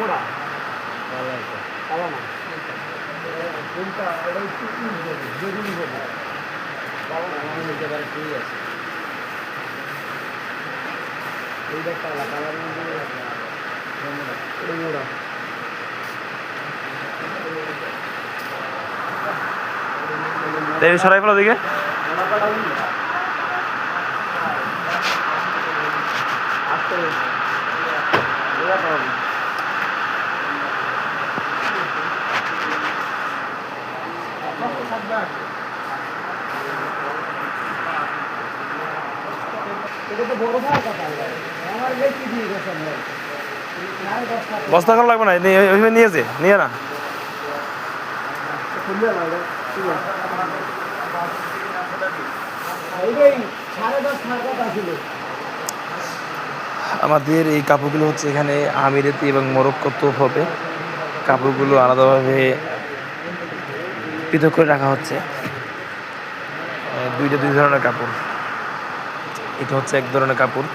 কোড়া কালা না কোনটা এটা একটু বেগুনি হবে কালা নিতে পারে ঠিক আছে এইটা কালা কালার মধ্যে মোড়া সরাই ফেলো দিকে বস্তা করা লাগবে না নিয়েছে নিয়ে না আমাদের এই কাপড়গুলো হচ্ছে এখানে আমিরাতি এবং মরক্কো তোপ হবে কাপড়গুলো আলাদাভাবে পৃথক করে রাখা হচ্ছে দুই ধরনের কাপড় এটা হচ্ছে এক ধরনের কাপড়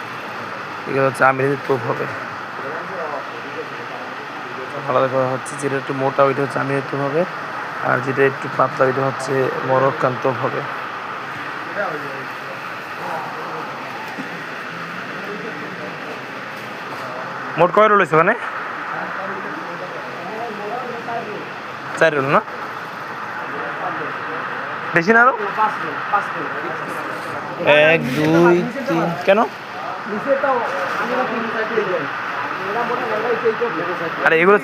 এটা হচ্ছে আমিরাতি তোপ হবে আলাদা করা হচ্ছে যেটা একটু মোটা ওইটা হচ্ছে আমিরাতি তোপ হবে আর যেটা একটু পাতলা ওইটা হচ্ছে মরক্কান তোপ হবে মোট কয় রোল হয়েছে মানে 4 রোল না বেশি না আরো 1 2 3 কেন আরে এগুলো